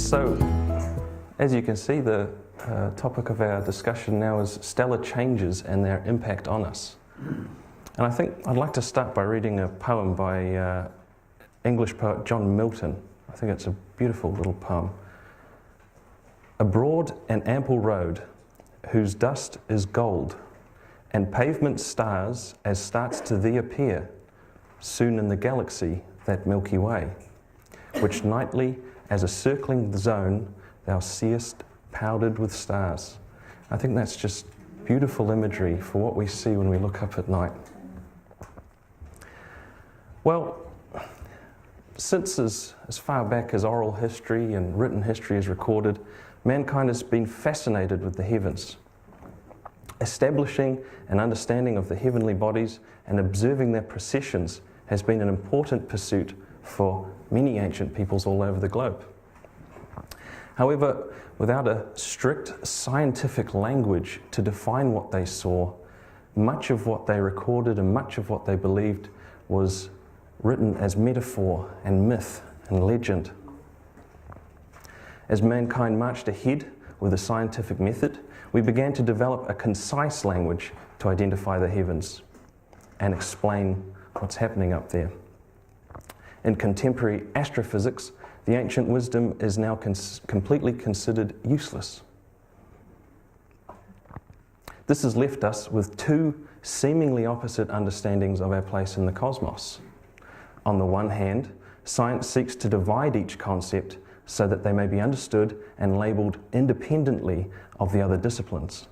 So, as you can see, the topic of our discussion now is stellar changes and their impact on us. And I think I'd like to start by reading a poem by English poet John Milton. I think it's a beautiful little poem. A broad and ample road, whose dust is gold, and pavement stars as starts to thee appear, soon in the galaxy, that Milky Way, which nightly as a circling zone thou seest powdered with stars. I think that's just beautiful imagery for what we see when we look up at night. Well, since as far back as oral history and written history is recorded, mankind has been fascinated with the heavens. Establishing an understanding of the heavenly bodies and observing their processions has been an important pursuit for many ancient peoples all over the globe. However, without a strict scientific language to define what they saw, much of what they recorded and much of what they believed was written as metaphor and myth and legend. As mankind marched ahead with a scientific method, we began to develop a concise language to identify the heavens and explain what's happening up there. In contemporary astrophysics, the ancient wisdom is now completely considered useless. This has left us with two seemingly opposite understandings of our place in the cosmos. On the one hand, science seeks to divide each concept so that they may be understood and labelled independently of the other disciplines.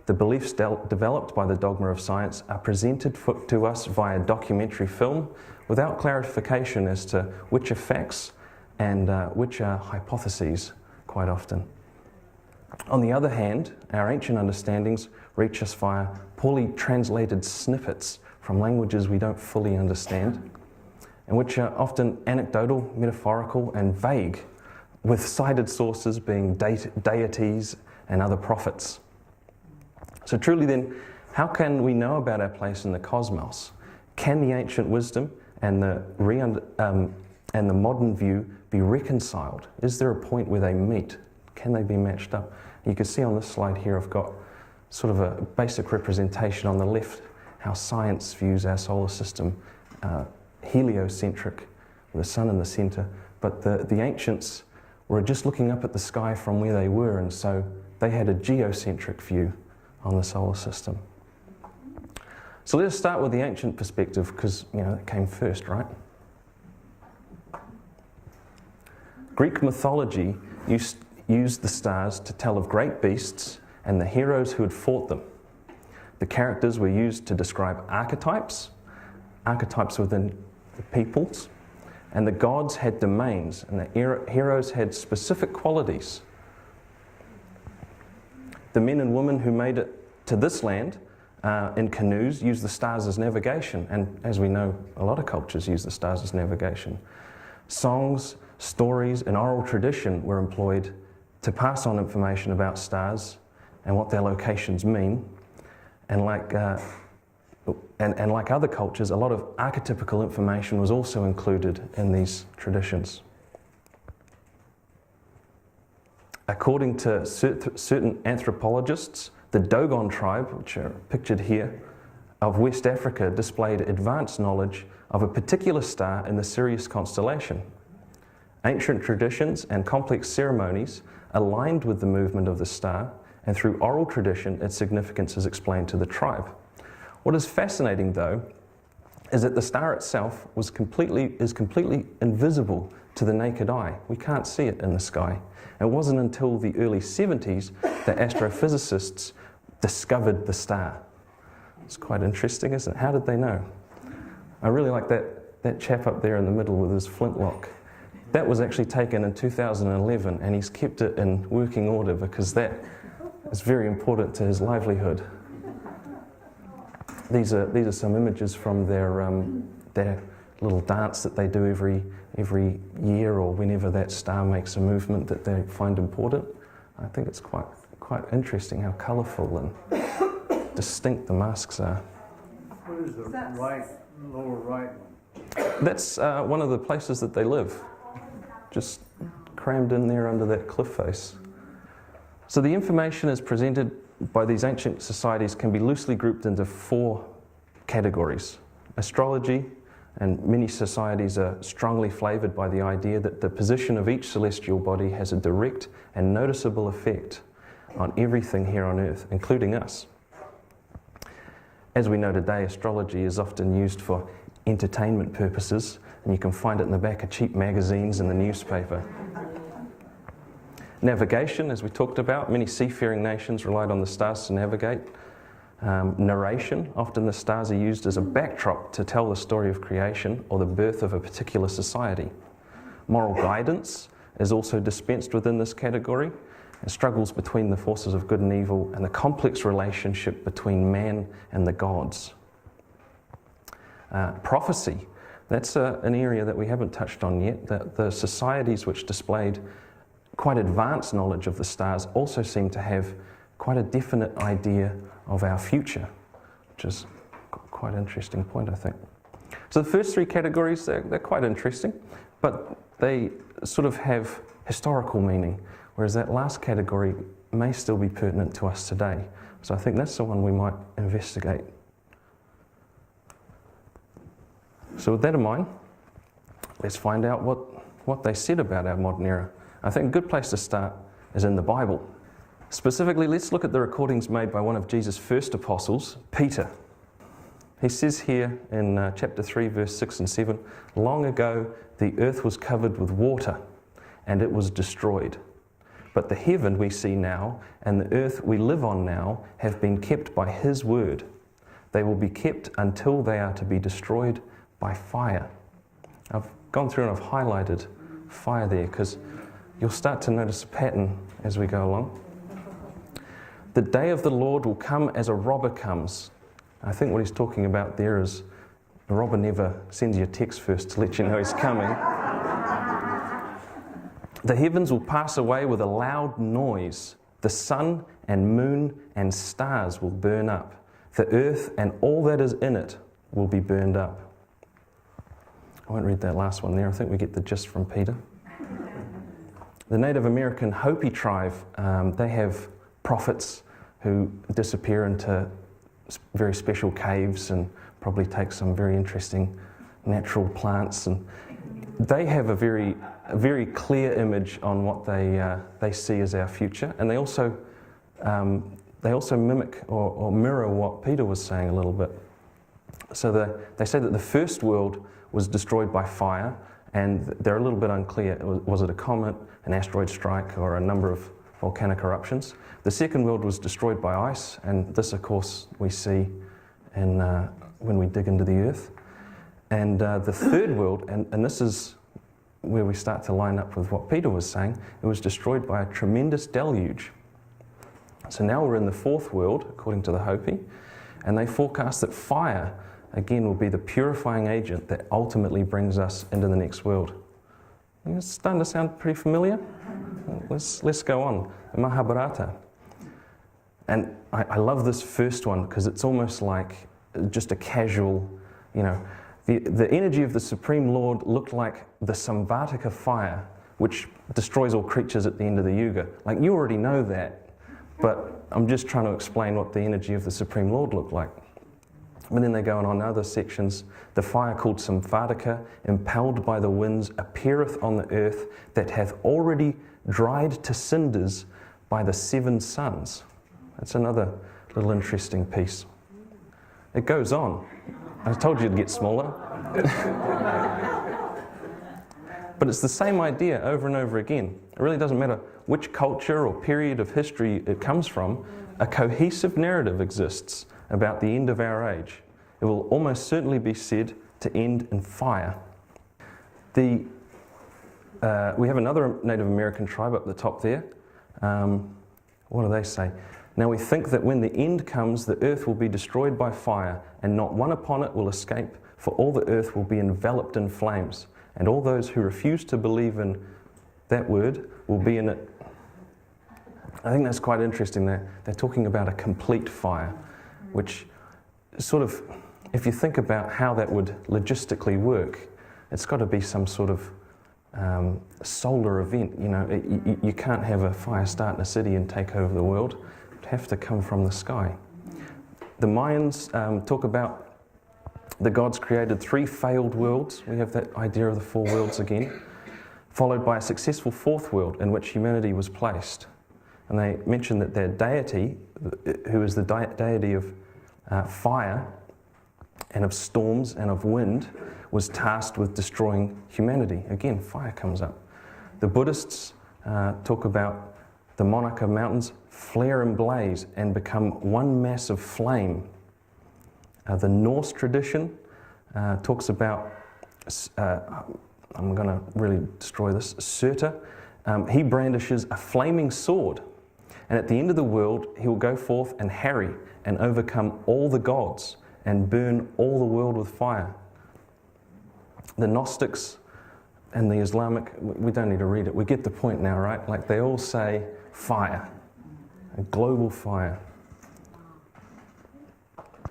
The beliefs developed by the dogma of science are presented to us via documentary film without clarification as to which are facts and which are hypotheses quite often. On the other hand, our ancient understandings reach us via poorly translated snippets from languages we don't fully understand, and which are often anecdotal, metaphorical, and vague, with cited sources being deities and other prophets. So truly then, how can we know about our place in the cosmos? Can the ancient wisdom and the modern view be reconciled? Is there a point where they meet? Can they be matched up? You can see on this slide here I've got sort of a basic representation on the left, how science views our solar system, heliocentric, with the sun in the centre, but the ancients were just looking up at the sky from where they were, and so they had a geocentric view on the solar system. So let us start with the ancient perspective, because it came first, right? Greek mythology used the stars to tell of great beasts and the heroes who had fought them. The characters were used to describe archetypes within the peoples, and the gods had domains, and the heroes had specific qualities. The men and women who made it to this land in canoes used the stars as navigation, and as we know, a lot of cultures use the stars as navigation. Songs, stories, and oral tradition were employed to pass on information about stars and what their locations mean, and like other cultures, a lot of archetypical information was also included in these traditions. According to certain anthropologists, the Dogon tribe, which are pictured here, of West Africa displayed advanced knowledge of a particular star in the Sirius constellation. Ancient traditions and complex ceremonies aligned with the movement of the star, and through oral tradition, its significance is explained to the tribe. What is fascinating, though, is that the star itself is completely invisible to the naked eye. We can't see it in the sky. It wasn't until the early 70s that astrophysicists discovered the star. It's quite interesting, isn't it? How did they know? I really like that chap up there in the middle with his flintlock. That was actually taken in 2011, and he's kept it in working order because that is very important to his livelihood. These are some images from their little dance that they do every year, or whenever that star makes a movement that they find important. I think it's quite interesting how colourful and distinct the masks are. What is the lower right one? That's one of the places that they live, just crammed in there under that cliff face. So the information as presented by these ancient societies can be loosely grouped into 4 categories. Astrology, and many societies are strongly flavoured by the idea that the position of each celestial body has a direct and noticeable effect on everything here on Earth, including us. As we know today, astrology is often used for entertainment purposes, and you can find it in the back of cheap magazines and the newspaper. Navigation, as we talked about, many seafaring nations relied on the stars to navigate. Narration, often the stars are used as a backdrop to tell the story of creation or the birth of a particular society. Moral guidance is also dispensed within this category, and struggles between the forces of good and evil and the complex relationship between man and the gods. Prophecy, that's an area that we haven't touched on yet. The societies which displayed quite advanced knowledge of the stars also seem to have quite a definite idea of our future, which is quite an interesting point, I think. So the first 3 categories, they're quite interesting, but they sort of have historical meaning, whereas that last category may still be pertinent to us today. So I think that's the one we might investigate. So with that in mind, let's find out what they said about our modern era. I think a good place to start is in the Bible. Specifically, let's look at the recordings made by one of Jesus' first apostles, Peter. He says here in chapter 3, verse 6 and 7, "Long ago the earth was covered with water, and it was destroyed. But the heaven we see now, and the earth we live on now, have been kept by His word. They will be kept until they are to be destroyed by fire." I've gone through and I've highlighted fire there, because you'll start to notice a pattern as we go along. "The day of the Lord will come as a robber comes." I think what he's talking about there is the robber never sends you a text first to let you know he's coming. "The heavens will pass away with a loud noise. The sun and moon and stars will burn up. The earth and all that is in it will be burned up." I won't read that last one there. I think we get the gist from Peter. The Native American Hopi tribe, they have prophets who disappear into very special caves and probably take some very interesting natural plants, and they have a very clear image on what they see as our future, and they also mimic or mirror what Peter was saying a little bit. So they say that the first world was destroyed by fire, and they're a little bit unclear. Was it a comet, an asteroid strike, or a number of volcanic eruptions? The second world was destroyed by ice, and this, of course, we see when we dig into the earth. And the third world, and this is where we start to line up with what Peter was saying, it was destroyed by a tremendous deluge. So now we're in the fourth world, according to the Hopi, and they forecast that fire, again, will be the purifying agent that ultimately brings us into the next world. It's starting to sound pretty familiar. Let's go on. The Mahabharata. And I love this first one because it's almost like just a casual, the energy of the Supreme Lord looked like the Samvartika fire, which destroys all creatures at the end of the Yuga. Like, you already know that, but I'm just trying to explain what the energy of the Supreme Lord looked like. But then they go on other sections. "The fire called Samvartika, impelled by the winds, appeareth on the earth, that hath already dried to cinders by the 7 suns." That's another little interesting piece. It goes on. I told you it'd get smaller. But it's the same idea over and over again. It really doesn't matter which culture or period of history it comes from, a cohesive narrative exists about the end of our age. It will almost certainly be said to end in fire. We have another Native American tribe up the top there. What do they say? "Now we think that when the end comes, the earth will be destroyed by fire, and not one upon it will escape, for all the earth will be enveloped in flames, and all those who refuse to believe in that word will be in it." I think that's quite interesting. They're talking about a complete fire, which sort of, if you think about how that would logistically work, it's got to be some sort of solar event. You know, you can't have a fire start in a city and take over the world. It'd have to come from the sky. The Mayans talk about the gods created 3 failed worlds. We have that idea of the 4 worlds again, followed by a successful 4th world in which humanity was placed. And they mention that their deity, who is the deity of fire and of storms and of wind, was tasked with destroying humanity. Again, fire comes up. The Buddhists talk about the monarch of mountains flare and blaze and become one mass of flame. The Norse tradition talks about, I'm going to really destroy this, Surtur. He brandishes a flaming sword, and at the end of the world he will go forth and harry and overcome all the gods and burn all the world with fire. The Gnostics and the Islamic, we don't need to read it, we get the point now, right? Like, they all say fire, a global fire.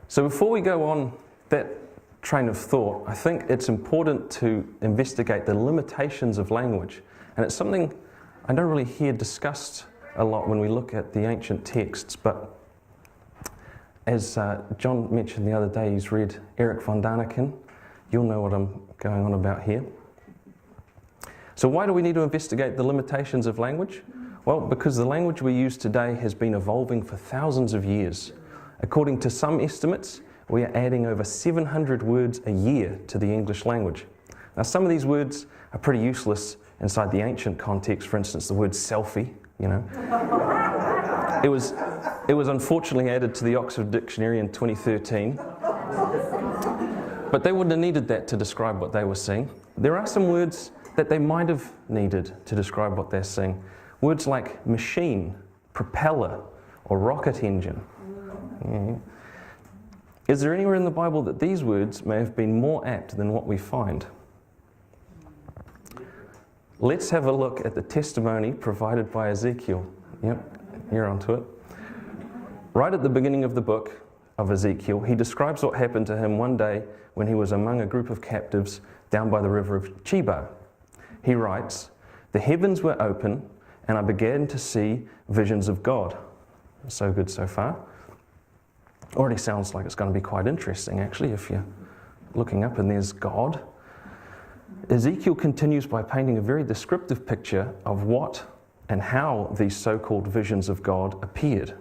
So before we go on that train of thought, I think it's important to investigate the limitations of language. And it's something I don't really hear discussed a lot when we look at the ancient texts, but as John mentioned the other day, he's read Eric von Daniken. You'll know what I'm going on about here. So why do we need to investigate the limitations of language? Well, because the language we use today has been evolving for thousands of years. According to some estimates, we are adding over 700 words a year to the English language. Now, some of these words are pretty useless inside the ancient context. For instance, the word selfie, you know. It was unfortunately added to the Oxford Dictionary in 2013. But they wouldn't have needed that to describe what they were seeing. There are some words that they might have needed to describe what they're seeing. Words like machine, propeller, or rocket engine. Yeah. Is there anywhere in the Bible that these words may have been more apt than what we find? Let's have a look at the testimony provided by Ezekiel. Yep, you're onto it. Right at the beginning of the book of Ezekiel, he describes what happened to him one day when he was among a group of captives down by the river of Chebar. He writes, "The heavens were open, and I began to see visions of God." So good so far. Already sounds like it's going to be quite interesting, actually, if you're looking up and there's God. Ezekiel continues by painting a very descriptive picture of what and how these so-called visions of God appeared.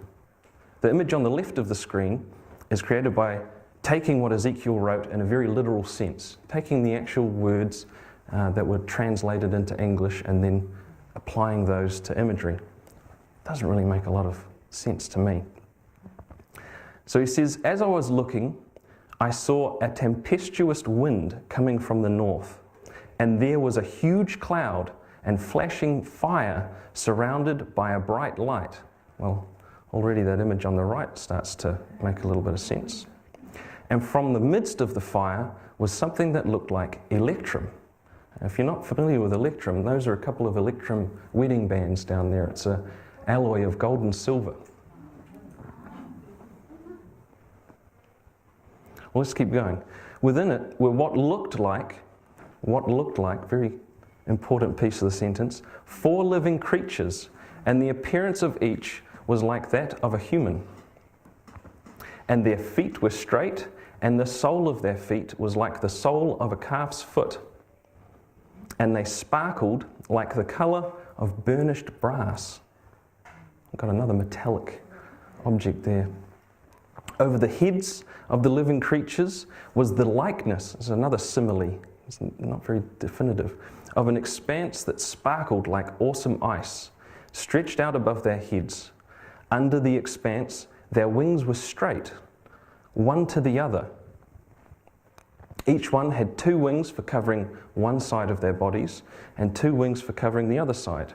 The image on the left of the screen is created by taking what Ezekiel wrote in a very literal sense, taking the actual words that were translated into English and then applying those to imagery. Doesn't really make a lot of sense to me. So he says, "As I was looking, I saw a tempestuous wind coming from the north, and there was a huge cloud and flashing fire surrounded by a bright light." Well, already that image on the right starts to make a little bit of sense. "And from the midst of the fire was something that looked like electrum." If you're not familiar with electrum, those are a couple of electrum wedding bands down there. It's an alloy of gold and silver. Well, let's keep going. Within it were what looked like, very important piece of the sentence, 4 living creatures, and the appearance of each was like that of a human. And their feet were straight, and the sole of their feet was like the sole of a calf's foot. And they sparkled like the colour of burnished brass. I've got another metallic object there. Over the heads of the living creatures was the likeness, it's another simile, it's not very definitive, of an expanse that sparkled like awesome ice, stretched out above their heads. Under the expanse, their wings were straight, one to the other. Each one had 2 wings for covering one side of their bodies, and 2 wings for covering the other side.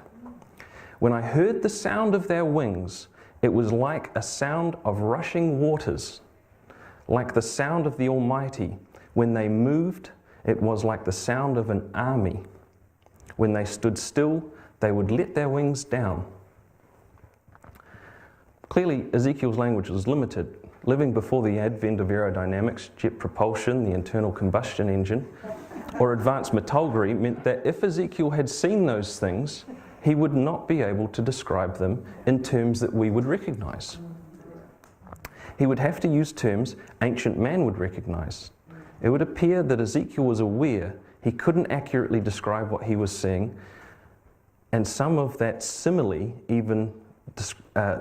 When I heard the sound of their wings, it was like a sound of rushing waters, like the sound of the Almighty. When they moved, it was like the sound of an army. When they stood still, they would let their wings down. Clearly, Ezekiel's language was limited. Living before the advent of aerodynamics, jet propulsion, the internal combustion engine, or advanced metallurgy meant that if Ezekiel had seen those things, he would not be able to describe them in terms that we would recognize. He would have to use terms ancient man would recognize. It would appear that Ezekiel was aware he couldn't accurately describe what he was seeing, and some of that simile even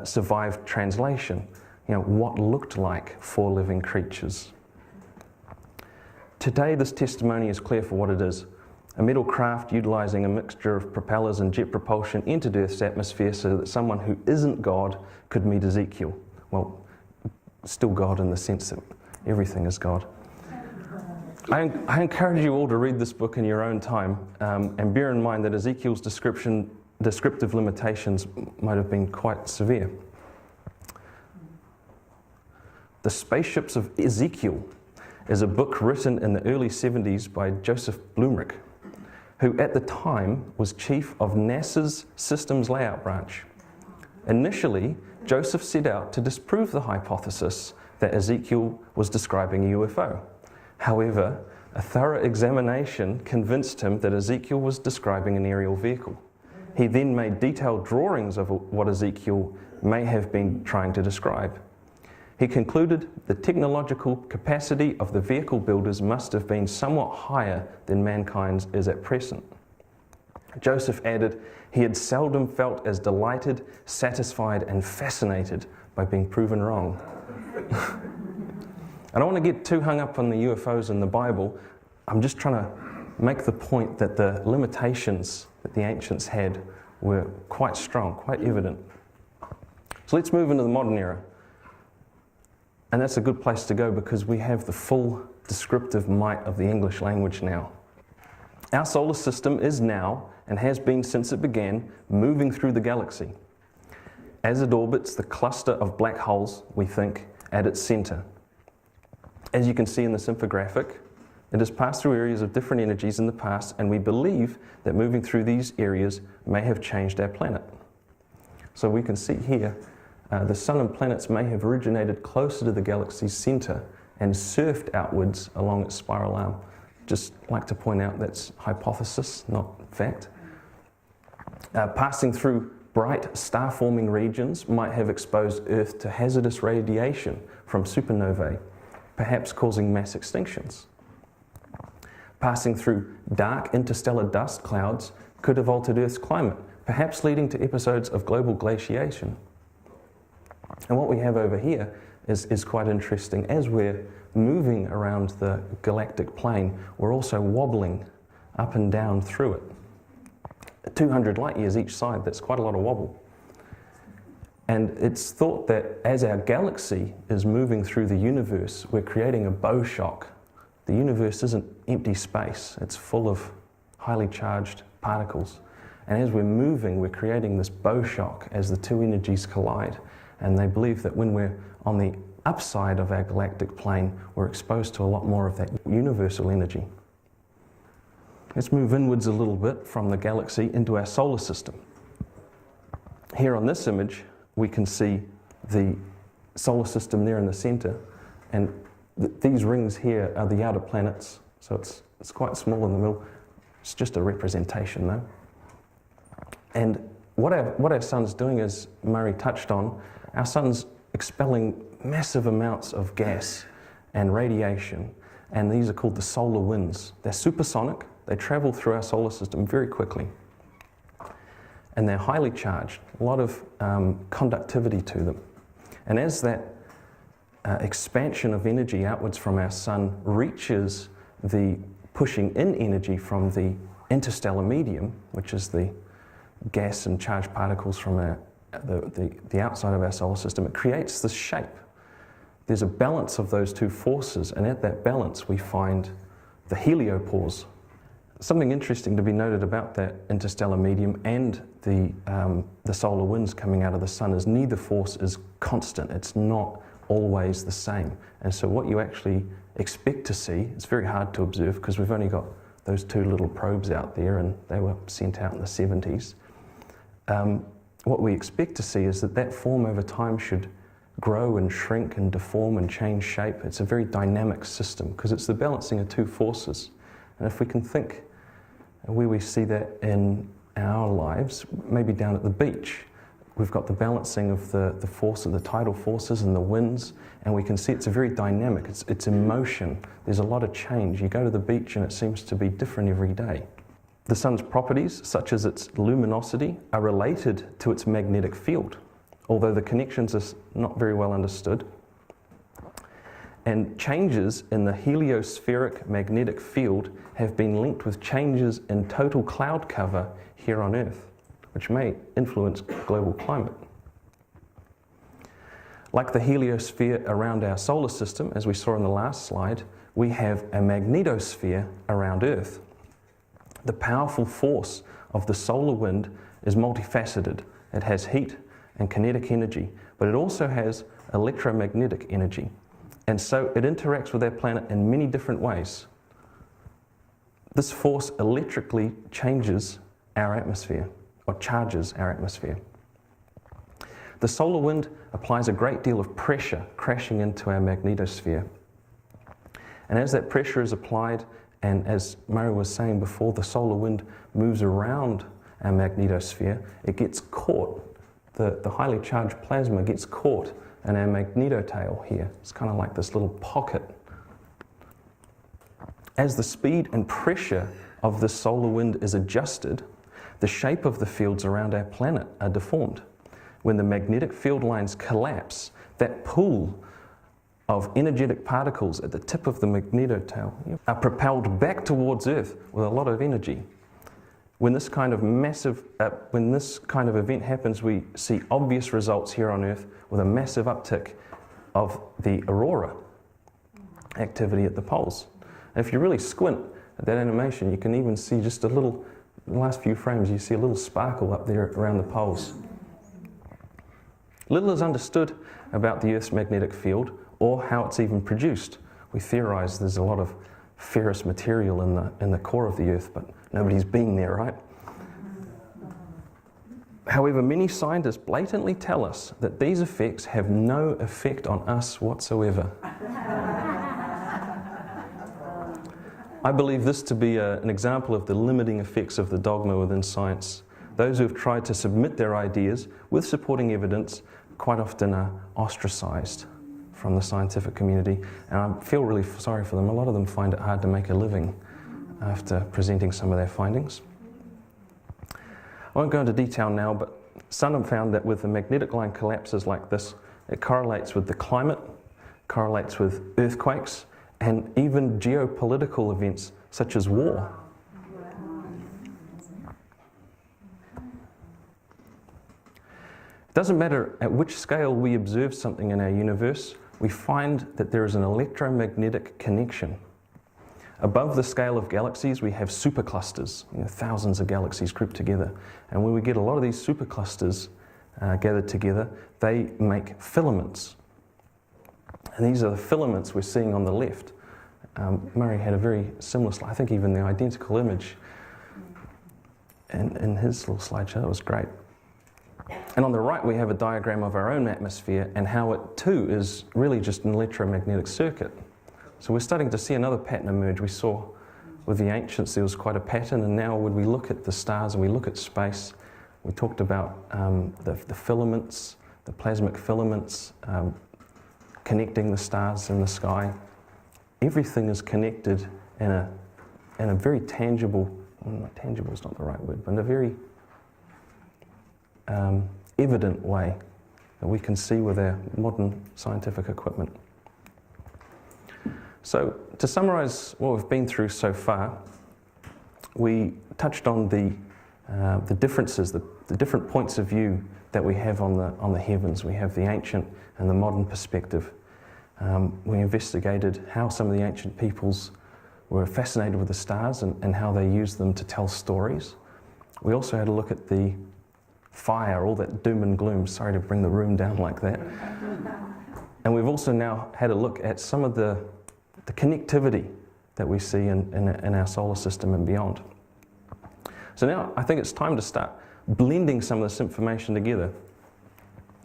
survived translation. What looked like four living creatures. Today, this testimony is clear for what it is. A metal craft utilizing a mixture of propellers and jet propulsion entered Earth's atmosphere so that someone who isn't God could meet Ezekiel. Well, still God in the sense that everything is God. I encourage you all to read this book in your own time, and bear in mind that Ezekiel's descriptive limitations might have been quite severe. The Spaceships of Ezekiel is a book written in the early 70s by Joseph Blumrich, who at the time was chief of NASA's Systems Layout Branch. Initially, Joseph set out to disprove the hypothesis that Ezekiel was describing a UFO. However, a thorough examination convinced him that Ezekiel was describing an aerial vehicle. He then made detailed drawings of what Ezekiel may have been trying to describe. He concluded the technological capacity of the vehicle builders must have been somewhat higher than mankind's is at present. Joseph added, he had seldom felt as delighted, satisfied, and fascinated by being proven wrong. I don't want to get too hung up on the UFOs in the Bible. I'm just trying to make the point that the limitations that the ancients had were quite strong, quite evident. So let's move into the modern era. And that's a good place to go because we have the full descriptive might of the English language now. Our solar system is now, and has been since it began, moving through the galaxy. As it orbits the cluster of black holes, we think, at its center. As you can see in this infographic, it has passed through areas of different energies in the past, and we believe that moving through these areas may have changed our planet. So we can see here, the sun and planets may have originated closer to the galaxy's center and surfed outwards along its spiral arm. Just like to point out that's hypothesis, not fact. Passing through bright star-forming regions might have exposed Earth to hazardous radiation from supernovae, perhaps causing mass extinctions. Passing through dark interstellar dust clouds could have altered Earth's climate, perhaps leading to episodes of global glaciation. And what we have over here is quite interesting. As we're moving around the galactic plane, we're also wobbling up and down through it. 200 light years each side, that's quite a lot of wobble. And it's thought that as our galaxy is moving through the universe, we're creating a bow shock. The universe isn't empty space, it's full of highly charged particles. And as we're moving, we're creating this bow shock as the two energies collide. And they believe that when we're on the upside of our galactic plane, we're exposed to a lot more of that universal energy. Let's move inwards a little bit from the galaxy into our solar system. Here on this image, we can see the solar system there in the center, and these rings here are the outer planets, so it's quite small in the middle. It's just a representation though. And what our sun's doing, as Murray touched on, our sun's expelling massive amounts of gas and radiation, and these are called the solar winds. They're supersonic, they travel through our solar system very quickly, and they're highly charged, a lot of conductivity to them. And as that expansion of energy outwards from our sun reaches the pushing in energy from the interstellar medium, which is the gas and charged particles from the outside of our solar system, it creates this shape. There's a balance of those two forces, and at that balance we find the heliopause. Something interesting to be noted about that interstellar medium and the solar winds coming out of the sun is neither force is constant. It's not always the same. And so what you actually expect to see, it's very hard to observe because we've only got those two little probes out there, and they were sent out in the 70s. What we expect to see is that form over time should grow and shrink and deform and change shape. It's a very dynamic system because it's the balancing of two forces. And if we can think where we see that in our lives, maybe down at the beach, we've got the balancing of the force of the tidal forces and the winds, and we can see it's a very dynamic, it's in motion. There's a lot of change. You go to the beach and it seems to be different every day. The sun's properties, such as its luminosity, are related to its magnetic field, although the connections are not very well understood. And changes in the heliospheric magnetic field have been linked with changes in total cloud cover here on Earth, which may influence global climate. Like the heliosphere around our solar system, as we saw in the last slide, we have a magnetosphere around Earth. The powerful force of the solar wind is multifaceted. It has heat and kinetic energy, but it also has electromagnetic energy. And so it interacts with our planet in many different ways. This force electrically changes our atmosphere, or charges our atmosphere. The solar wind applies a great deal of pressure crashing into our magnetosphere. And as that pressure is applied, and as Murray was saying before, the solar wind moves around our magnetosphere, it gets caught. The highly charged plasma gets caught in our magnetotail here. It's kind of like this little pocket. As the speed and pressure of the solar wind is adjusted, the shape of the fields around our planet are deformed. When the magnetic field lines collapse, that pool of energetic particles at the tip of the magnetotail are propelled back towards Earth with a lot of energy. When this kind of event happens, we see obvious results here on Earth with a massive uptick of the aurora activity at the poles. And if you really squint at that animation, you can even see just a little, in the last few frames, you see a little sparkle up there around the poles. Little is understood about the Earth's magnetic field or how it's even produced. We theorize there's a lot of ferrous material in the core of the Earth, but nobody's been there, right? However, many scientists blatantly tell us that these effects have no effect on us whatsoever. I believe this to be an example of the limiting effects of the dogma within science. Those who have tried to submit their ideas with supporting evidence quite often are ostracized from the scientific community, and I feel really sorry for them. A lot of them find it hard to make a living after presenting some of their findings. I won't go into detail now, but some have found that with the magnetic line collapses like this, it correlates with the climate, correlates with earthquakes, and even geopolitical events such as war. It doesn't matter at which scale we observe something in our universe, we find that there is an electromagnetic connection. Above the scale of galaxies, we have superclusters, thousands of galaxies grouped together. And when we get a lot of these superclusters gathered together, they make filaments. And these are the filaments we're seeing on the left. Murray had a very similar slide, I think even the identical image in his little slideshow. It was great. And on the right, we have a diagram of our own atmosphere and how it too is really just an electromagnetic circuit. So we're starting to see another pattern emerge. We saw with the ancients there was quite a pattern, and now when we look at the stars and we look at space, we talked about the filaments, the plasmic filaments connecting the stars in the sky. Everything is connected in a very tangible, not tangible is not the right word, but in a very evident way that we can see with our modern scientific equipment. So to summarize what we've been through so far, we touched on the differences, the different points of view that we have on the heavens. We have the ancient and the modern perspective. We investigated how some of the ancient peoples were fascinated with the stars and how they used them to tell stories. We also had a look at the fire, all that doom and gloom. Sorry to bring the room down like that. And we've also now had a look at some of the connectivity that we see in our solar system and beyond. So now I think it's time to start blending some of this information together.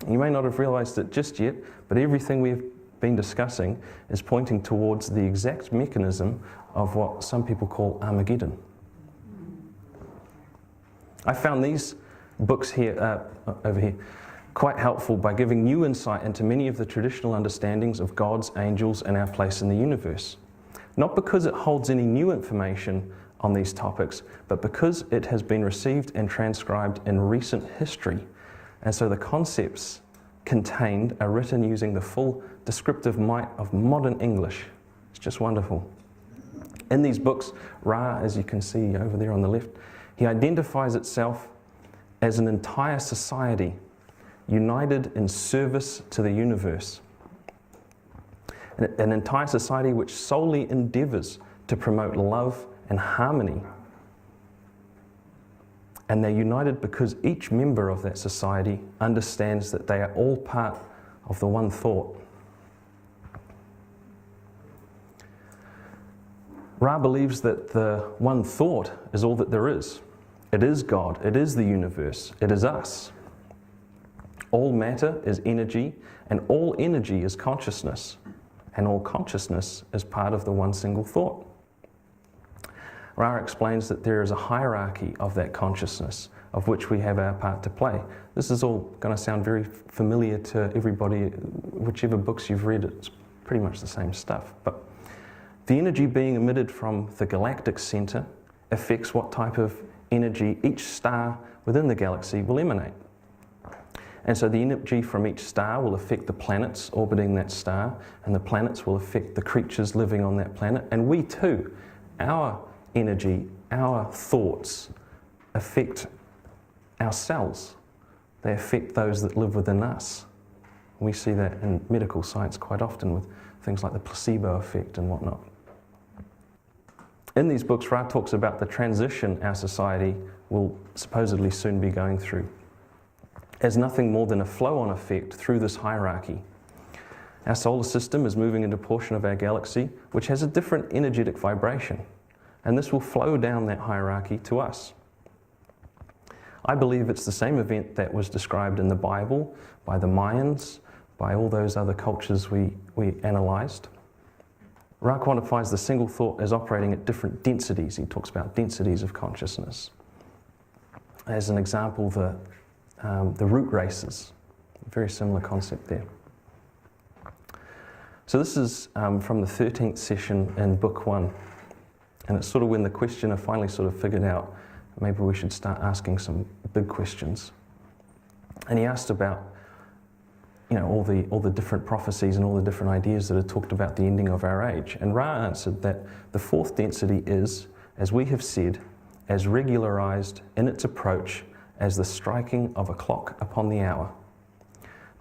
You may not have realized it just yet, but everything we've been discussing is pointing towards the exact mechanism of what some people call Armageddon. I found these books here, over here, quite helpful by giving new insight into many of the traditional understandings of gods, angels, and our place in the universe. Not because it holds any new information on these topics, but because it has been received and transcribed in recent history. And so the concepts contained are written using the full descriptive might of modern English. It's just wonderful. In these books, Ra, as you can see over there on the left, he identifies itself as an entire society united in service to the universe. An entire society which solely endeavours to promote love and harmony. And they're united because each member of that society understands that they are all part of the one thought. Ra believes that the one thought is all that there is. It is God, it is the universe, it is us. All matter is energy, and all energy is consciousness, and all consciousness is part of the one single thought. Ra explains that there is a hierarchy of that consciousness, of which we have our part to play. This is all going to sound very familiar to everybody, whichever books you've read, it's pretty much the same stuff. But the energy being emitted from the galactic centre affects what type of energy each star within the galaxy will emanate. And so the energy from each star will affect the planets orbiting that star, and the planets will affect the creatures living on that planet. And we too, our energy, our thoughts affect our cells. They affect those that live within us. We see that in medical science quite often with things like the placebo effect and whatnot. In these books, Ra talks about the transition our society will supposedly soon be going through as nothing more than a flow-on effect through this hierarchy. Our solar system is moving into a portion of our galaxy which has a different energetic vibration, and this will flow down that hierarchy to us. I believe it's the same event that was described in the Bible by the Mayans, by all those other cultures we analysed. Ra quantifies the single thought as operating at different densities. He talks about densities of consciousness. As an example, the root races, very similar concept there. So this is from the 13th session in Book 1, and it's sort of when the questioner finally sort of figured out maybe we should start asking some big questions. And he asked about, you know, all the different prophecies and all the different ideas that are talked about the ending of our age. And Ra answered that the fourth density is, as we have said, as regularized in its approach as the striking of a clock upon the hour.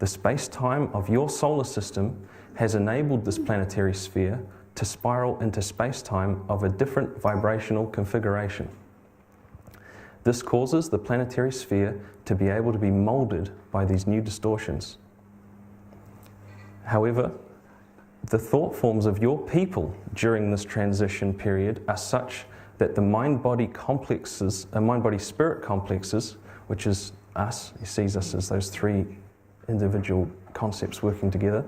The space-time of your solar system has enabled this planetary sphere to spiral into space-time of a different vibrational configuration. This causes the planetary sphere to be able to be molded by these new distortions. However, the thought forms of your people during this transition period are such that the mind-body complexes, mind-body-spirit complexes, which is us, he sees us as those three individual concepts working together,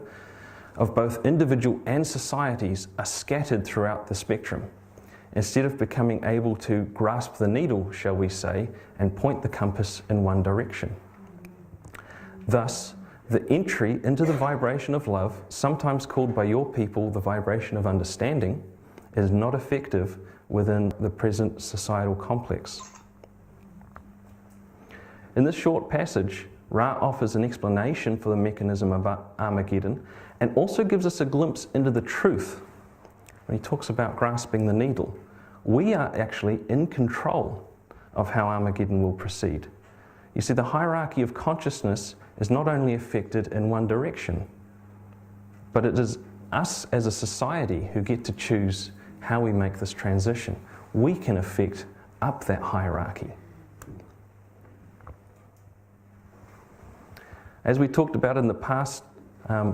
of both individual and societies are scattered throughout the spectrum, instead of becoming able to grasp the needle, shall we say, and point the compass in one direction. Thus, the entry into the vibration of love, sometimes called by your people the vibration of understanding, is not effective within the present societal complex. In this short passage, Ra offers an explanation for the mechanism of Armageddon and also gives us a glimpse into the truth when he talks about grasping the needle. We are actually in control of how Armageddon will proceed. You see, the hierarchy of consciousness is not only affected in one direction, but it is us as a society who get to choose how we make this transition. We can affect up that hierarchy. As we talked about in the past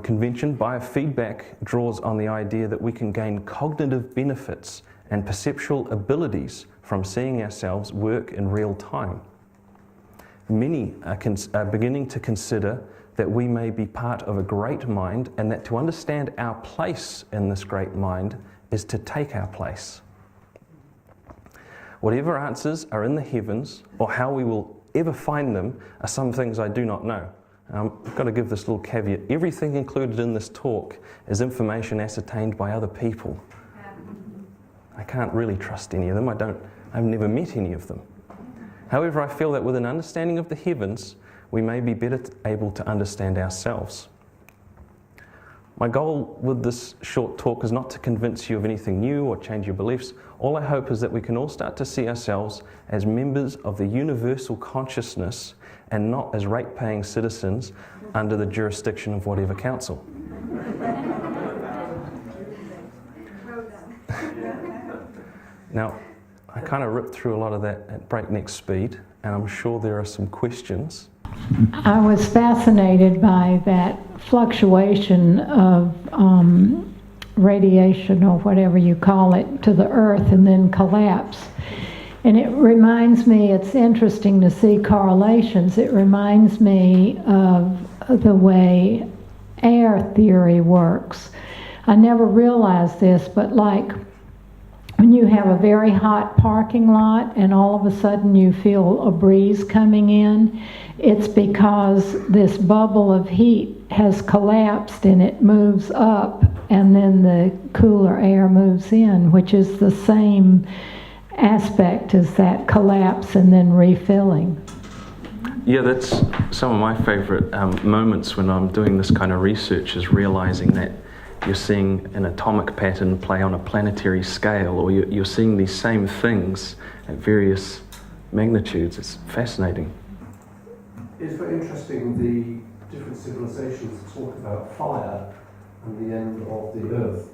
convention, biofeedback draws on the idea that we can gain cognitive benefits and perceptual abilities from seeing ourselves work in real time. Many are beginning to consider that we may be part of a great mind, and that to understand our place in this great mind is to take our place. Whatever answers are in the heavens, or how we will ever find them, are some things I do not know. I've got to give this little caveat. Everything included in this talk is information ascertained by other people. I can't really trust any of them. I've never met any of them. However, I feel that with an understanding of the heavens, we may be better able to understand ourselves. My goal with this short talk is not to convince you of anything new or change your beliefs. All I hope is that we can all start to see ourselves as members of the universal consciousness and not as rate-paying citizens under the jurisdiction of whatever council. Now, I kind of ripped through a lot of that at breakneck speed, and I'm sure there are some questions. I was fascinated by that fluctuation of radiation, or whatever you call it, to the earth and then collapse. And it reminds me, it's interesting to see correlations. It reminds me of the way air theory works. I never realized this, but like when you have a very hot parking lot and all of a sudden you feel a breeze coming in, it's because this bubble of heat has collapsed and it moves up, and then the cooler air moves in, which is the same aspect as that collapse and then refilling. Yeah, that's some of my favourite moments when I'm doing this kind of research, is realising that you're seeing an atomic pattern play on a planetary scale, or you're seeing these same things at various magnitudes. It's fascinating. It's very interesting, the different civilizations talk about fire and the end of the earth.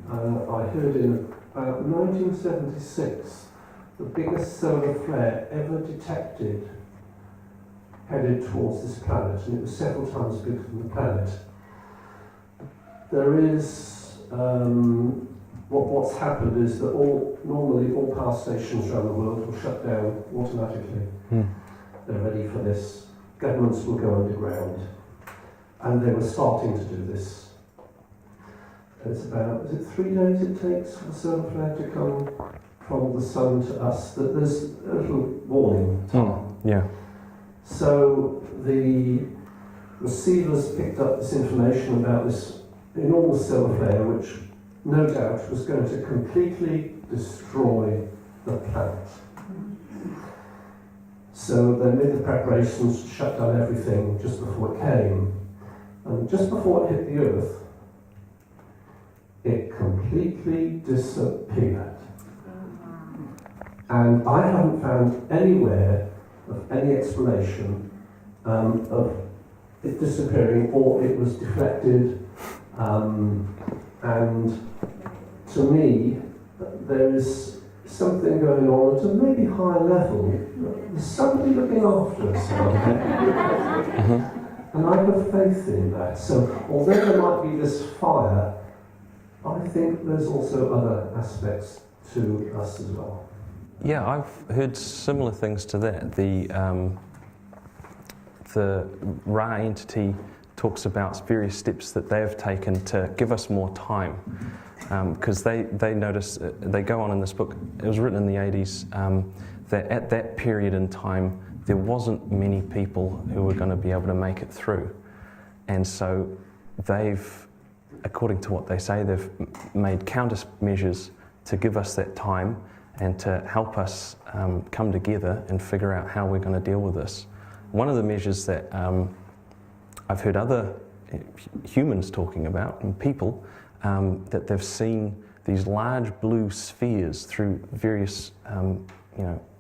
I heard in about 1976, the biggest solar flare ever detected headed towards this planet, and it was several times bigger than the planet. There is, what's happened is that normally all power stations around the world will shut down automatically. They're ready for this. Governments will go underground. And they were starting to do this. It's about, is it 3 days it takes for the solar flare to come from the sun to us? That there's a little warning time. Yeah. So the receivers picked up this information about this enormous solar flare, which no doubt was going to completely destroy the planet. So they made the preparations to shut down everything just before it came. And just before it hit the Earth, it completely disappeared. And I haven't found anywhere of any explanation of it disappearing, or it was deflected. And to me, there is something going on at a maybe higher level. There's somebody looking after us. And I have faith in that. So although there might be this fire, I think there's also other aspects to us as well. Yeah, I've heard similar things to that. The Ra entity talks about various steps that they have taken to give us more time, because they notice, they go on in this book, it was written in the 80s, that at that period in time there wasn't many people who were going to be able to make it through, and so they've, according to what they say, they've made countermeasures to give us that time and to help us come together and figure out how we're going to deal with this. One of the measures that I've heard other humans talking about, and people, that they've seen these large blue spheres through various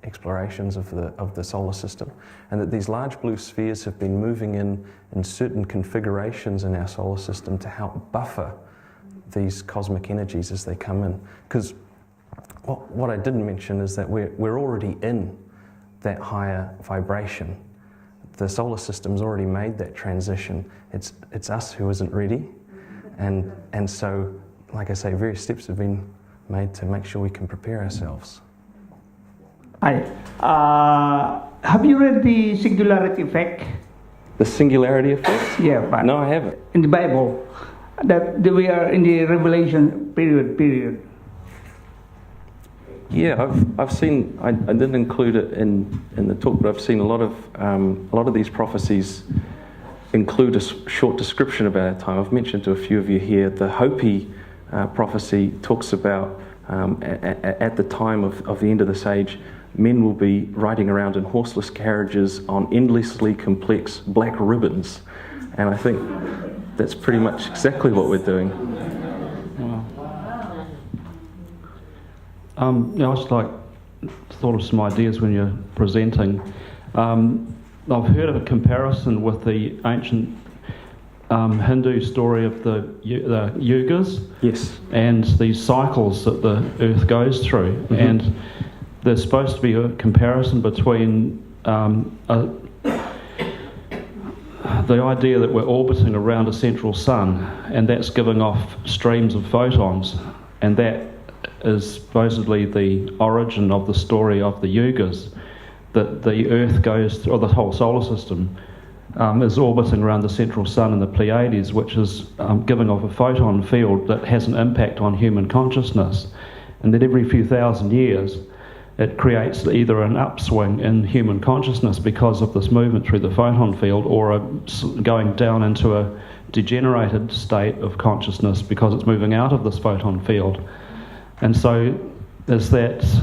explorations of the solar system, and that these large blue spheres have been moving in certain configurations in our solar system to help buffer these cosmic energies as they come in. Because what I didn't mention is that we're already in that higher vibration. The solar system's already made that transition. It's us who isn't ready, and so, like I say, various steps have been made to make sure we can prepare ourselves. Hi. Have you read the singularity effect? The singularity effect? Yeah, but No, I haven't. in the Bible, that we are in the Revelation period. Yeah, I've seen. I didn't include it in the talk, but I've seen a lot of these prophecies include a short description about our time. I've mentioned to a few of you here. The Hopi prophecy talks about at the time of the end of this age, men will be riding around in horseless carriages on endlessly complex black ribbons, and I think that's pretty much exactly what we're doing. I just thought of some ideas when you're presenting. I've heard of a comparison with the ancient Hindu story of the yugas. Yes. And these cycles that the Earth goes through. Mm-hmm. And there's supposed to be a comparison between the idea that we're orbiting around a central sun, and that's giving off streams of photons, and that is supposedly the origin of the story of the yugas, that the Earth goes through, or the whole solar system is orbiting around the central sun in the Pleiades, which is giving off a photon field that has an impact on human consciousness, and that every few thousand years it creates either an upswing in human consciousness because of this movement through the photon field, or going down into a degenerated state of consciousness because it's moving out of this photon field. And so is that's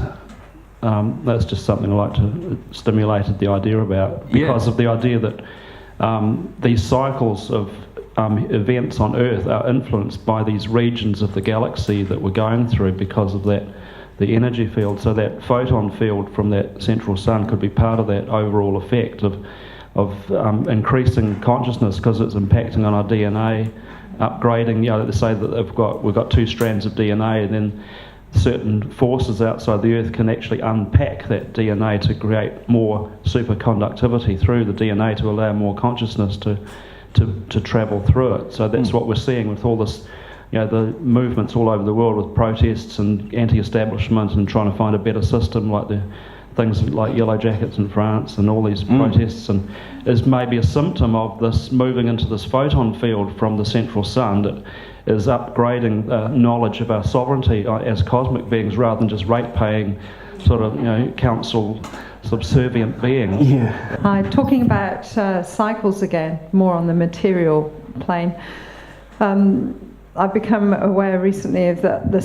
just something I like to stimulate the idea about, because of the idea that these cycles of events on Earth are influenced by these regions of the galaxy that we're going through because of that, the energy field. So that photon field from that central sun could be part of that overall effect of increasing consciousness, because it's impacting on our DNA, upgrading. They say that we've got two strands of DNA, and then certain forces outside the Earth can actually unpack that DNA to create more superconductivity through the DNA to allow more consciousness to travel through it. So that's what we're seeing with all this, the movements all over the world with protests and anti-establishment and trying to find a better system, like the things like Yellow Jackets in France and all these protests, and is maybe a symptom of this moving into this photon field from the central sun that is upgrading knowledge of our sovereignty as cosmic beings, rather than just rate-paying sort of council subservient beings. Yeah. Hi, talking about cycles again, more on the material plane. I've become aware recently of that the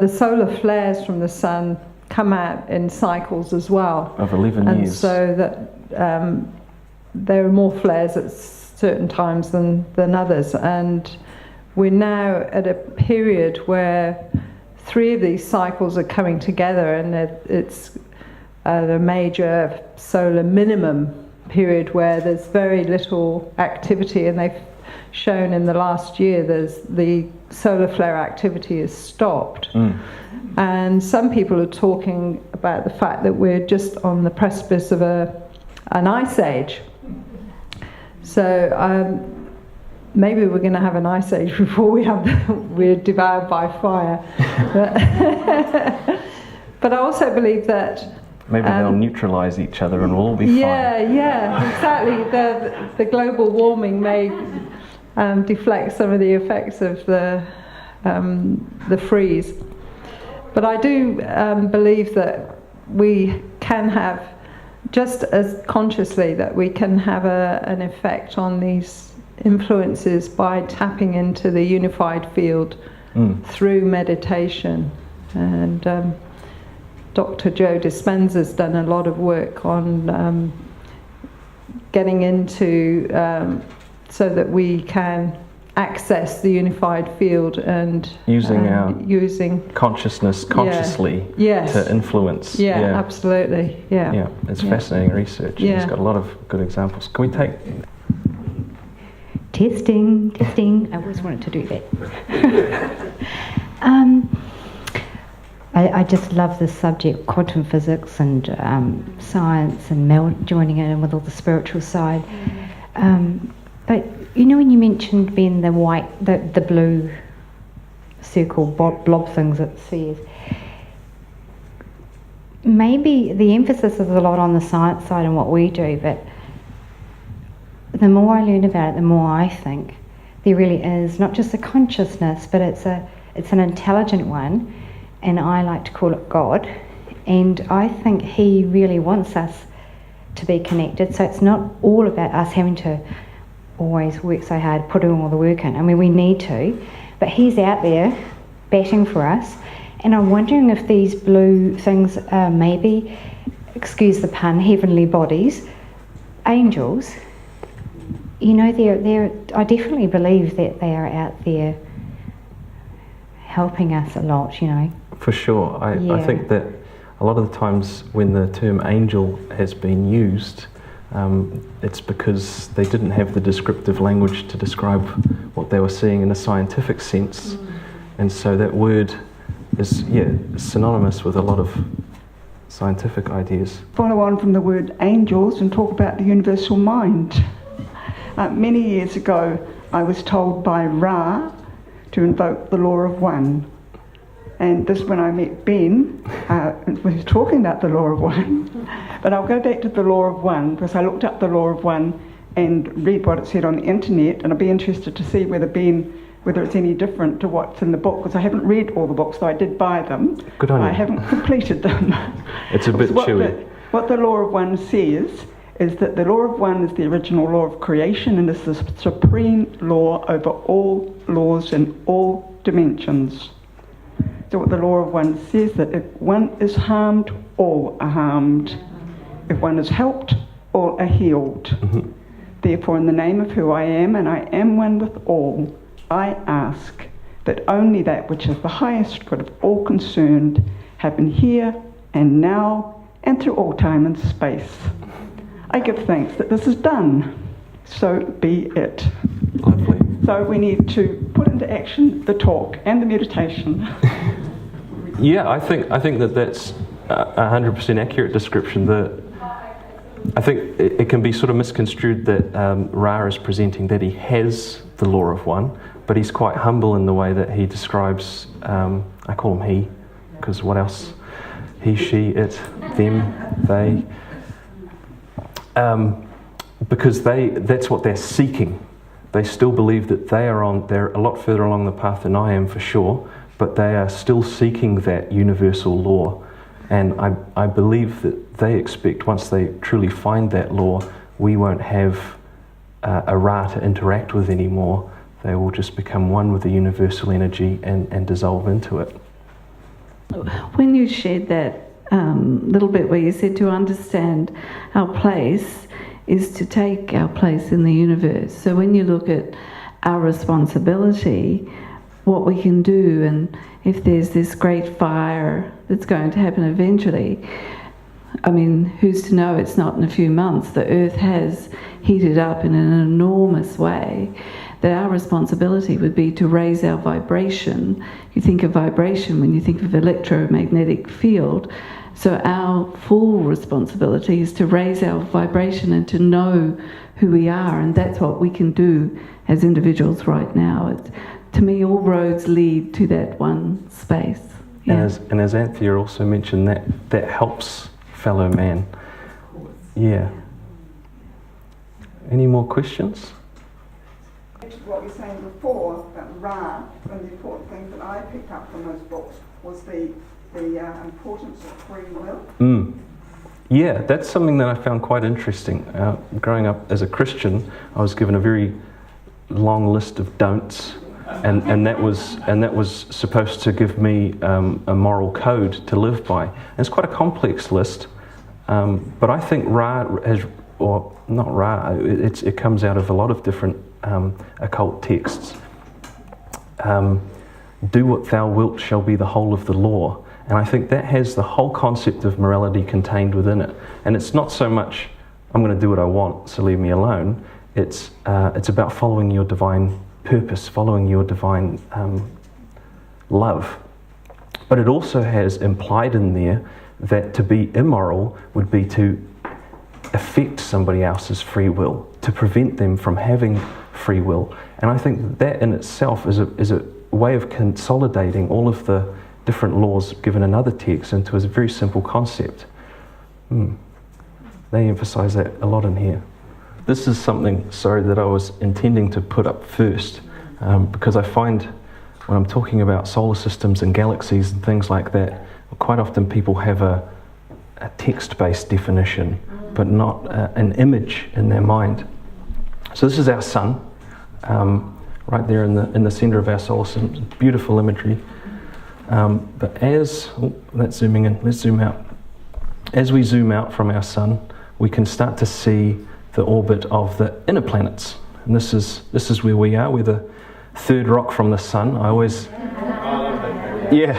solar flares from the sun come out in cycles as well. Of 11 years. And so that there are more flares at certain times than others. And we're now at a period where 3 of these cycles are coming together, and it's at a major solar minimum period where there's very little activity, and they've shown in the last year the solar flare activity is stopped. And some people are talking about the fact that we're just on the precipice of an ice age. So maybe we're going to have an ice age before we're devoured by fire. But I also believe that maybe they'll neutralise each other and we'll all be fine. Yeah, exactly. The global warming may deflect some of the effects of the freeze. But I do believe that we can have, just as consciously, that we can have an effect on these influences by tapping into the unified field through meditation. And Dr. Joe Dispenza's done a lot of work on getting into so that we can access the unified field and using consciousness consciously to influence. Absolutely. It's fascinating research. He's got a lot of good examples. Can we take testing? I always wanted to do that. I just love this subject, quantum physics and science, and joining it in with all the spiritual side. But when you mentioned, Ben, the blue circle blob things that says, maybe the emphasis is a lot on the science side and what we do, but the more I learn about it, the more I think there really is not just a consciousness, but it's an intelligent one, and I like to call it God. And I think He really wants us to be connected. So it's not all about us having to always work so hard, put all the work in. I mean, we need to, but He's out there batting for us. And I'm wondering if these blue things are maybe, excuse the pun, heavenly bodies, angels. You know, I definitely believe that they are out there helping us a lot, you know. For sure. I think that a lot of the times when the term angel has been used, it's because they didn't have the descriptive language to describe what they were seeing in a scientific sense. And so that word is, synonymous with a lot of scientific ideas. Follow on from the word angels and talk about the universal mind. Many years ago, I was told by Ra to invoke the law of one. And this, when I met Ben, we were talking about the law of one. But I'll go back to the law of one, because I looked up the law of one and read what it said on the internet, and I'd be interested to see whether it's any different to what's in the book, because I haven't read all the books, though I did buy them. Good on you. I haven't completed them. It's a bit chewy. What the law of one says is that the law of one is the original law of creation and is the supreme law over all laws in all dimensions. So what the law of one says, that if one is harmed, all are harmed. If one is helped, all are healed. Mm-hmm. Therefore, in the name of who I am, and I am one with all, I ask that only that which is the highest good of all concerned happen here and now and through all time and space. I give thanks that this is done. So be it. Lovely. So we need to put into action the talk and the meditation. Yeah, I think that that's 100% accurate description. I think it can be sort of misconstrued that Ra is presenting that he has the law of one, but he's quite humble in the way that he describes, I call him he, because what else? He, she, it, them, they. Because that's what they're seeking. They still believe that they're a lot further along the path than I am, for sure, but they are still seeking that universal law. And I believe that they expect once they truly find that law, we won't have a Ra to interact with anymore. They will just become one with the universal energy and dissolve into it. When you shared that little bit where you said to understand our place is to take our place in the universe. So when you look at our responsibility, what we can do, and if there's this great fire that's going to happen eventually, I mean, who's to know it's not in a few months. The earth has heated up in an enormous way, that our responsibility would be to raise our vibration. You think of vibration when you think of electromagnetic field. So our full responsibility is to raise our vibration and to know who we are, and that's what we can do as individuals right now. To me, all roads lead to that one space. Yeah. And as Anthea also mentioned, that helps fellow man. Yeah. Any more questions? What we were saying before about Ra, one of the important things that I picked up from those books was the importance of free will. Yeah, that's something that I found quite interesting. Growing up as a Christian, I was given a very long list of don'ts, and that was supposed to give me a moral code to live by. And it's quite a complex list, but I think Ra has, or not Ra, it comes out of a lot of different occult texts. Do what thou wilt shall be the whole of the law. And I think that has the whole concept of morality contained within it. And it's not so much, I'm going to do what I want, so leave me alone. It's about following your divine purpose, following your divine love. But it also has implied in there that to be immoral would be to affect somebody else's free will, to prevent them from having free will. And I think that in itself is a way of consolidating all of the different laws given in other texts into a very simple concept. They emphasize that a lot in here. This is something, sorry, that I was intending to put up first, because I find when I'm talking about solar systems and galaxies and things like that, quite often people have a text-based definition, but not an image in their mind. So this is our sun, right there in the center of our solar system. Beautiful imagery. But let's zooming in. Let's zoom out. As we zoom out from our sun, we can start to see the orbit of the inner planets, and this is where we are. We're the third rock from the sun. I always, yeah.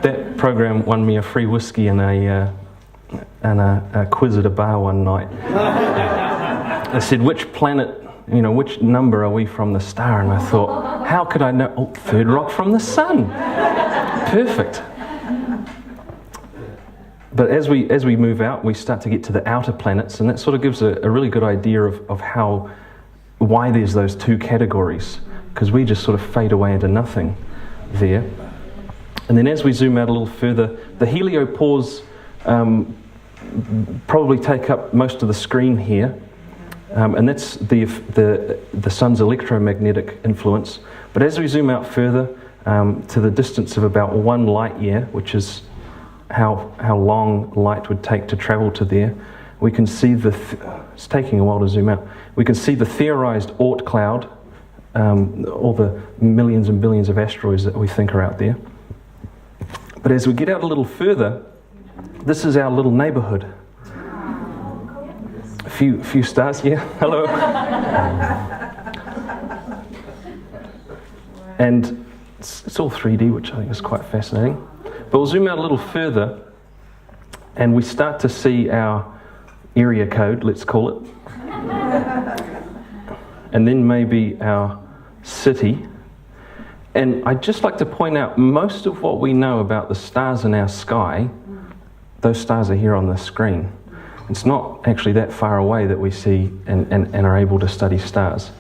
That program won me a free whiskey and a quiz at a bar one night. I said, which planet, which number are we from the star? And I thought, how could I know? Oh, third rock from the sun. Perfect. But as we move out, we start to get to the outer planets, and that sort of gives a really good idea of why there's those two categories, because we just sort of fade away into nothing there. And then as we zoom out a little further, the heliopause probably take up most of the screen here, and that's the sun's electromagnetic influence. But as we zoom out further to the distance of about 1 light year, which is how long light would take to travel to there, we can see it's taking a while to zoom out. We can see the theorized Oort cloud, all the millions and billions of asteroids that we think are out there. But as we get out a little further, this is our little neighborhood. A few stars, yeah, hello. And it's all 3D, which I think is quite fascinating. But we'll zoom out a little further, and we start to see our area code, let's call it. And then maybe our city. And I'd just like to point out, most of what we know about the stars in our sky, those stars are here on the screen. It's not actually that far away that we see and are able to study stars.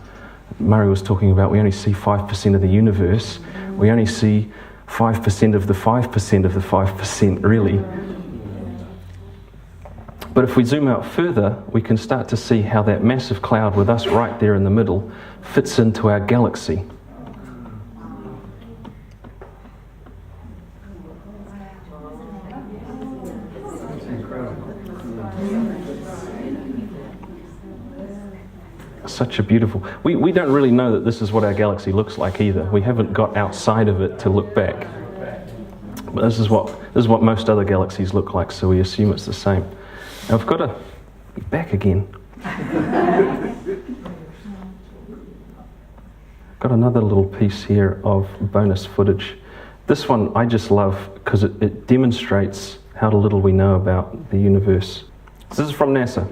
Murray was talking about we only see 5% of the universe. We only see 5% of the 5% of the 5%, really. But if we zoom out further, we can start to see how that massive cloud with us right there in the middle fits into our galaxy. Such a beautiful... We don't really know that this is what our galaxy looks like either. We haven't got outside of it to look back. But this is what most other galaxies look like, so we assume it's the same. Now I've got to be back again. Got another little piece here of bonus footage. This one I just love because it demonstrates how little we know about the universe. This is from NASA.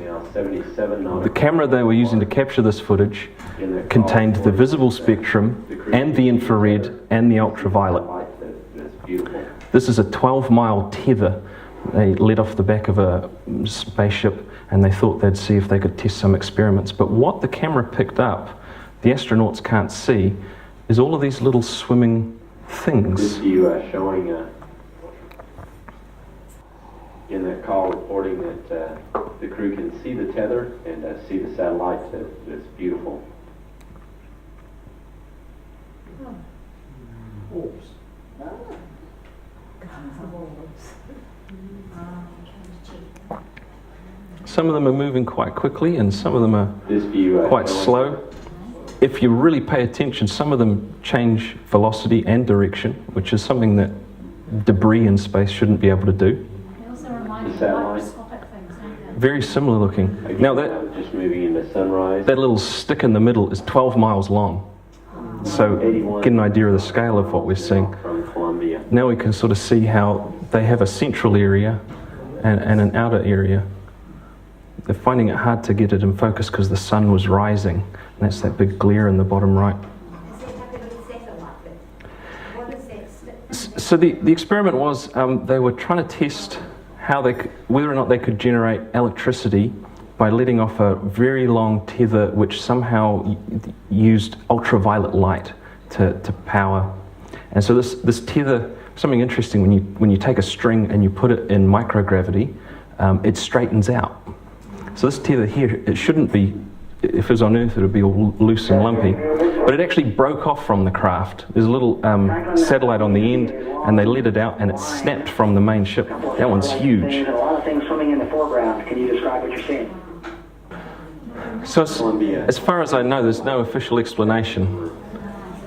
The camera they were using to capture this footage contained the visible spectrum and the infrared and the ultraviolet. This is a 12-mile tether they let off the back of a spaceship, and they thought they'd see if they could test some experiments. But what the camera picked up, the astronauts can't see, is all of these little swimming things. This view showing in the call reporting that the crew can see the tether and see the satellite. It's beautiful. Orbs. Some of them are moving quite quickly and some of them are This view quite slow. If you really pay attention, some of them change velocity and direction, which is something that debris in space shouldn't be able to do. the satellite. Very similar looking. Again, Now that just moving into sunrise. that little stick in the middle is 12 miles long. So get an idea of the scale of what we're seeing. From Columbia. Now we can sort of see how they have a central area and an outer area. They're finding it hard to get it in focus because the sun was rising. And that's that big glare in the bottom right. So the experiment was they were trying to test how whether or not they could generate electricity by letting off a very long tether which somehow used ultraviolet light to power. And so this tether, something interesting, when you take a string and you put it in microgravity, it straightens out. So this tether here, it shouldn't be, if it was on Earth, it would be all loose and lumpy. But it actually broke off from the craft. There's a little satellite on the end, and they let it out, and it snapped from the main ship. That one's huge. There's a lot of things swimming in the foreground. Can you describe what you're seeing? So as far as I know, there's no official explanation.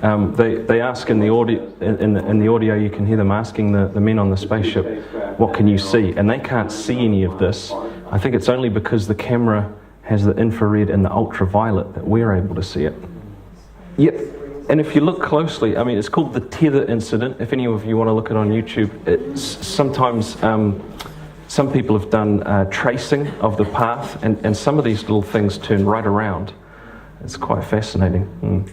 They ask in the audio, in the audio, you can hear them asking the men on the spaceship, what can you see? And they can't see any of this. I think it's only because the camera has the infrared and the ultraviolet that we're able to see it. Yep. And if you look closely, I mean, it's called the tether incident. If any of you want to look it on YouTube, it's sometimes some people have done tracing of the path, and some of these little things turn right around. It's quite fascinating.